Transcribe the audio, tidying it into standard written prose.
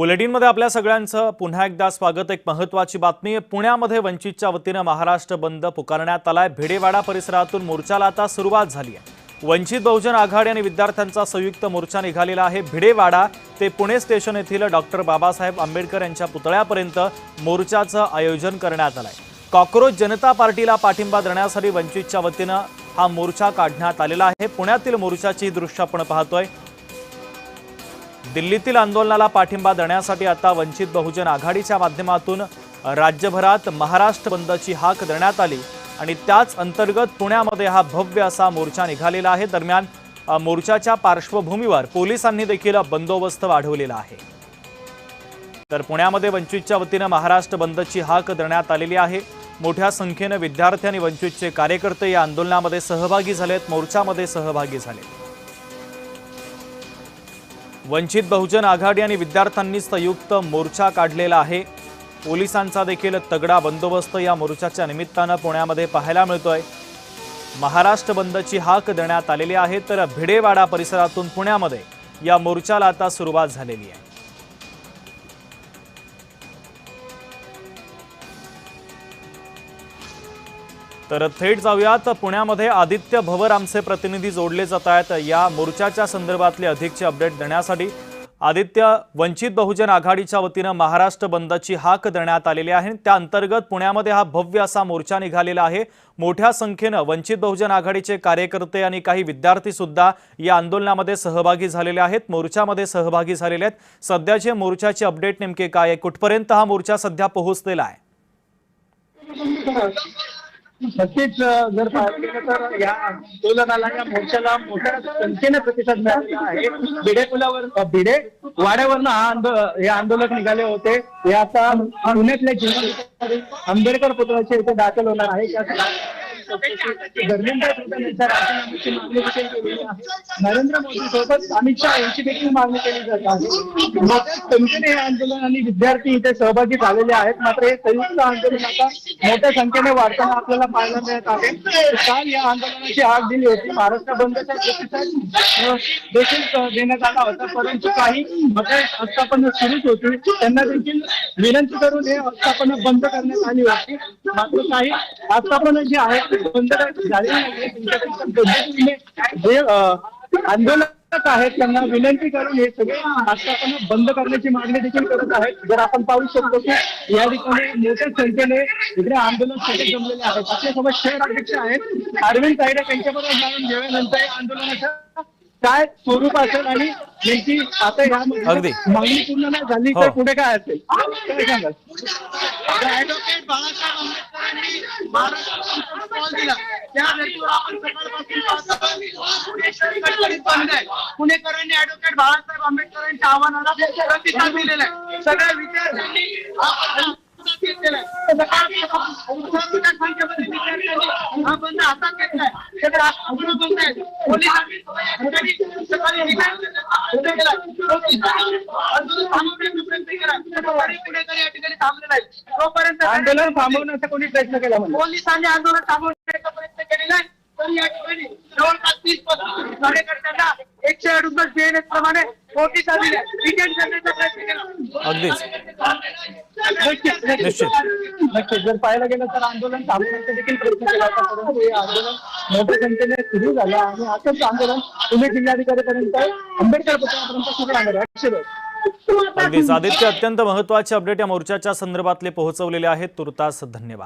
बुलेटिनमध्ये आपल्या सगळ्यांचं पुन्हा एकदा स्वागत। एक महत्त्वाची बातमी, पुण्यामध्ये वंचितच्या वतीने महाराष्ट्र बंद पुकारण्यात आलाय। भिडेवाडा परिसरातून मोर्चाला आता सुरुवात झाली आहे। वंचित बहुजन आघाडी आणि विद्यार्थ्यांचा संयुक्त मोर्चा निघालेला आहे। भिडेवाडा ते पुणे स्टेशन येथील डॉक्टर बाबासाहेब आंबेडकर यांच्या पुतळ्यापर्यंत मोर्चाचं आयोजन करण्यात आलंय। कॉकरोच जनता पार्टीला पाठिंबा देण्यासाठी वंचितच्या वतीने हा मोर्चा काढण्यात आलेला आहे। पुण्यातील मोर्चाची दृश्य आपण पाहतोय। दिल्लीतील आंदोलनाला पाठिंबा देण्यासाठी आता वंचित बहुजन आघाडीच्या माध्यमातून राज्यभरात महाराष्ट्र बंदची हाक देण्यात आली आणि त्याच अंतर्गत पुण्यामध्ये हा भव्य असा मोर्चा निघालेला आहे। दरम्यान मोर्चाच्या पार्श्वभूमीवर पोलिसांनी देखील बंदोबस्त वाढवलेला आहे। तर पुण्यामध्ये वंचितच्या वतीने महाराष्ट्र बंदची हाक देण्यात आलेली आहे। मोठ्या संख्येने विद्यार्थी आणि वंचितचे कार्यकर्ते या आंदोलनामध्ये सहभागी झालेत, मोर्चामध्ये सहभागी झाले। वंचित बहुजन आघाडी आणि विद्यार्थ्यांनी संयुक्त मोर्चा काढलेला आहे। पोलिसांचा देखील तगडा बंदोबस्त या मोर्चाच्या निमित्ताने पुण्यामध्ये पाहायला मिळतोय। महाराष्ट्र बंदची हाक देण्यात आलेली आहे। तर भिडेवाडा परिसरातून पुण्यामध्ये या मोर्चाला आता सुरुवात झालेली आहे। तर थेट जाऊयात, पुण्यामध्ये आदित्य भवर आमचे प्रतिनिधी जोडले जात आहेत या मोर्चाच्या संदर्भातले अधिकचे अपडेट देण्यासाठी। आदित्य, वंचित बहुजन आघाडीच्या वतीने महाराष्ट्र बंदची हाक देण्यात आलेली आहे, त्या अंतर्गत पुण्यामध्ये हा भव्य असा मोर्चा निघालेला आहे। मोठ्या संख्येने वंचित बहुजन आघाडीचे कार्यकर्ते आणि काही विद्यार्थी सुद्धा या आंदोलनामध्ये सहभागी झालेले आहेत, मोर्चामध्ये सहभागी झालेले आहेत। सध्याचे मोर्चाचे अपडेट नेमके काय आहे, कुठपर्यंत हा मोर्चा सध्या पोहोचलेला आहे? नक्कीच जर पाहिलं गेलं तर या आंदोलनाला, या मोर्चाला मोठ्या संख्येने प्रतिसाद मिळालेला आहे। भिडे वाड्यावरनं हे आंदोलक निघाले होते। हे आता पुण्यातल्या जिल्हाधिकारी आंबेडकर पुतळ्याच्या इथे दाखल होणार आहे। राजीनाम्याची मागणी देखील केलेली आहे। नरेंद्र मोदी सोबत अमित शहा यांची देखील मागणी केली जात आहे। मोठ्या संख्येने हे आंदोलन आणि विद्यार्थी इथे सहभागी झालेले आहेत। मात्र हे संयुक्त आंदोलन आता मोठ्या संख्येने वाढताना आपल्याला पाहायला मिळत आहे। काल या आंदोलनाची हाक दिली होती, महाराष्ट्र बंदचा प्रतिसाद देखील देण्यात आला होता, परंतु काही मते आस्थापना सुरूच होती, त्यांना देखील विनंती करून हे आस्थापना बंद करण्यात आली होती। मात्र काही आस्थापना जी आहेत बंद झालेली नाहीये। जे आंदोलक आहेत त्यांना विनंती करून हे सगळे आस्थापना बंद करण्याची मागणी देखील करत आहेत। जर आपण पाहू शकतो की या ठिकाणी मोठ्या संख्येने इकडे आंदोलन सगळे जमलेले आहेत। आपल्यासोबत शहर अध्यक्ष आहेत अरविंद तायडे, त्यांच्याबरोबर जाणून घेऊयानंतर या आंदोलनाच्या काय स्वरूप असेल आणि नेमकी आता यामध्ये मागणी पूर्ण नाही झाली तर पुढे काय असेल, काय सांगाल? ऍडव्होकेट बाळासाहेब आंबेडकरांनी महाराष्ट्राला कॉल दिला, त्या व्यक्तीवर आपण पुणेकरांनी ऍडव्होकेट बाळासाहेब आंबेडकरांच्या आव्हानाला प्रतिसाद दिलेला आहे। सगळ्या विद्यार्थ्यांनी हा बंद हातात घेतलाय। आंदोलन थांबवण्याचा कोणी प्रयत्न केला? पोलिसांनी आंदोलन थांबवण्याचा प्रयत्न केलेला आहे, तर या ठिकाणी जवळपास 30-35 कार्यकर्त्यांना 138 BNS प्रमाणे नोटिसा दिल्या, विकेट करण्याचा प्रयत्न केला। अगदीच नक्कीच जर पाहायला गेलं तर आंदोलन थांबवण्याचा देखील प्रयत्न केला होता, परंतु हे आंदोलन मोठ्या संख्येने सुरू झालं आणि आताच आंदोलन पुणे जिल्हाधिकारीपर्यंत आंबेडकर पुतळ्यापर्यंत सुरू राहणार आहे। अगदीच आदित्य, अत्यंत महत्त्वाचे अपडेट या मोर्चाच्या संदर्भातले पोहोचवलेले आहेत। तुर्तास धन्यवाद।